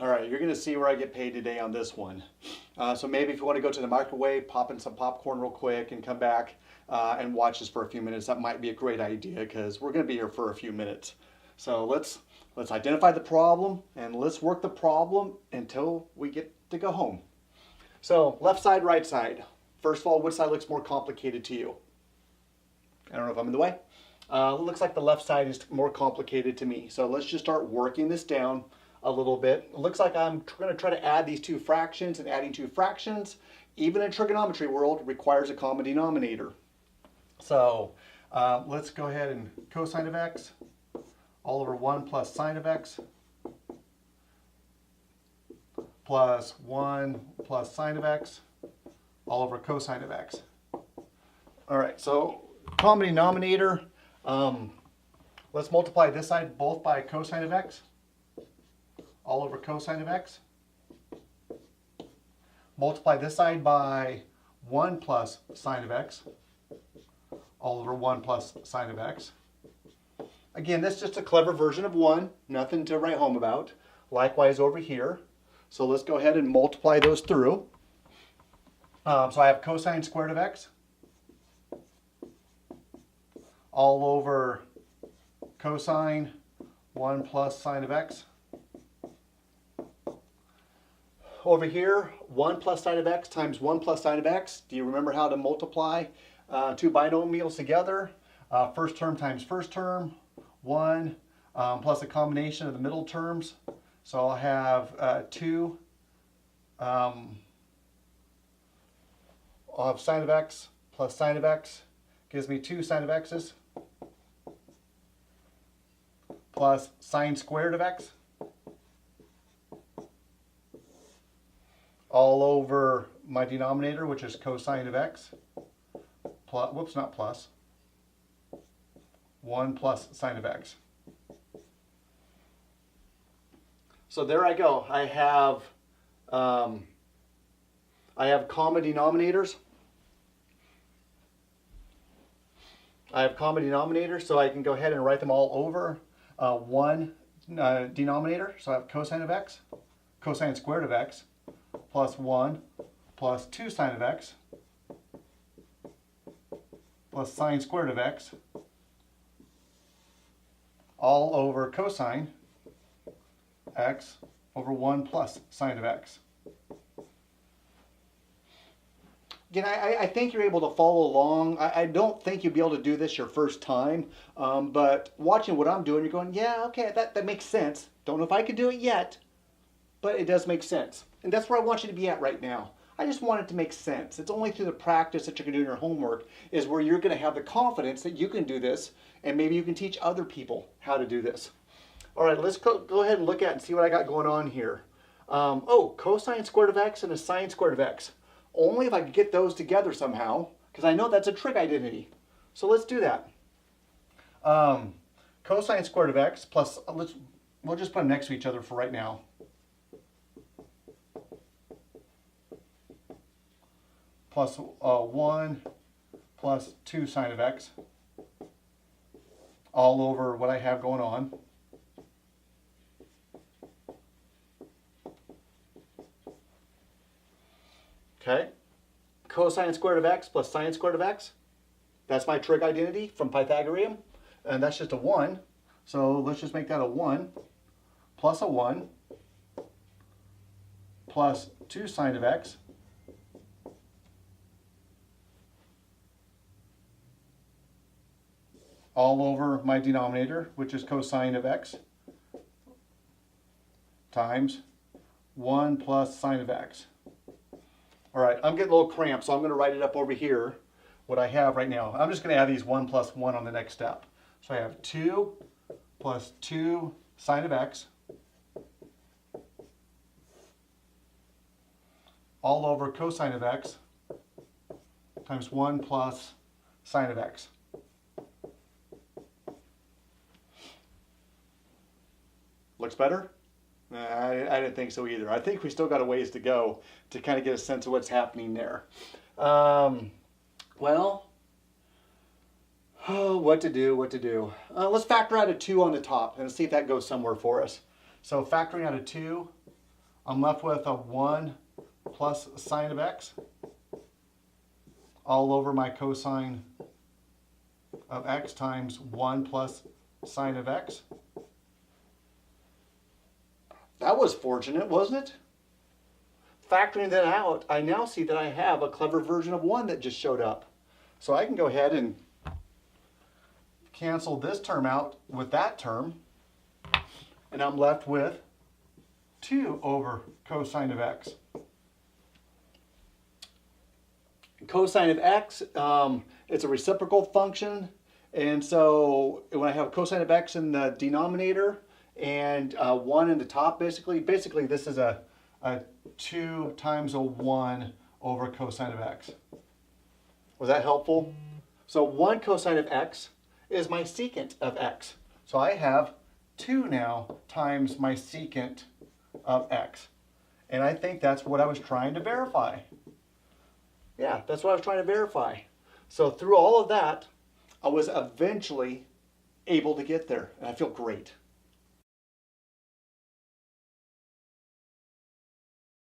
All right, you're going to see where I get paid today on this one. So maybe if you want to go to the microwave, pop in some popcorn real quick and come back and watch this for a few minutes, that might be a great idea because we're going to be here for a few minutes. So let's identify the problem and let's work the problem until we get to go home. So left side, right side. First of all, which side looks more complicated to you? I don't know if I'm in the way. It looks like the left side is more complicated to me. So let's just start working this down a little bit. It looks like I'm going to try to add these two fractions, and adding two fractions, even in trigonometry world, requires a common denominator. So let's go ahead and cosine of x all over 1 plus sine of x plus 1 plus sine of x all over cosine of x. All right, so common denominator, let's multiply this side both by cosine of x all over cosine of x. Multiply this side by 1 plus sine of x all over 1 plus sine of x. Again, this is just a clever version of 1, nothing to write home about. Likewise over here. So let's go ahead and multiply those through. So I have cosine squared of x all over cosine 1 plus sine of x. Over here, 1 plus sine of x times 1 plus sine of x. Do you remember how to multiply two binomials together? First term times first term, 1 plus a combination of the middle terms. So I'll have 2. I'll have sine of x plus sine of x gives me 2 sine of x's plus sine squared of x all over my denominator, which is cosine of x, plus, whoops, not plus, 1 plus sine of x. So there I go. I have common denominators. So I can go ahead and write them all over one denominator. So I have cosine of x, cosine squared of x, plus 1 plus 2 sine of x plus sine squared of x all over cosine x over 1 plus sine of x. Again, I think you're able to follow along. I don't think you'll be able to do this your first time, but watching what I'm doing, you're going, yeah, okay, that makes sense. Don't know if I can do it yet, but it does make sense. And that's where I want you to be at right now. I just want it to make sense. It's only through the practice that you're going to do your homework is where you're going to have the confidence that you can do this, and maybe you can teach other people how to do this. All right, let's go ahead and look at and see what I got going on here. Cosine squared of x and a sine squared of x. Only if I could get those together somehow, because I know that's a trig identity. So let's do that. Cosine squared of x plus, we'll just put them next to each other for right now. Plus 1 plus 2 sine of x all over what I have going on. Okay, cosine squared of x plus sine squared of x. That's my trig identity from Pythagorean, and that's just a 1. So let's just make that a 1 plus a 1 plus 2 sine of x all over my denominator, which is cosine of x, times 1 plus sine of x. All right, I'm getting a little cramped, so I'm going to write it up over here, what I have right now. I'm just going to add these 1 plus 1 on the next step. So I have 2 plus 2 sine of x all over cosine of x times 1 plus sine of x. Looks better? I didn't think so either. I think we still got a ways to go to kind of get a sense of what's happening there. What to do? Let's factor out a 2 on the top and see if that goes somewhere for us. So factoring out a 2, I'm left with a 1 plus sine of x all over my cosine of x times 1 plus sine of x. That was fortunate, wasn't it? Factoring that out, I now see that I have a clever version of 1 that just showed up. So I can go ahead and cancel this term out with that term, and I'm left with 2 over cosine of x. Cosine of x, it's a reciprocal function, and so when I have cosine of x in the denominator and 1 in the top, basically this is a 2 times a 1 over cosine of x. Was that helpful? So 1 cosine of x is my secant of x. So I have 2 now times my secant of x. And I think that's what I was trying to verify. Yeah, that's what I was trying to verify. So through all of that, I was eventually able to get there, and I feel great.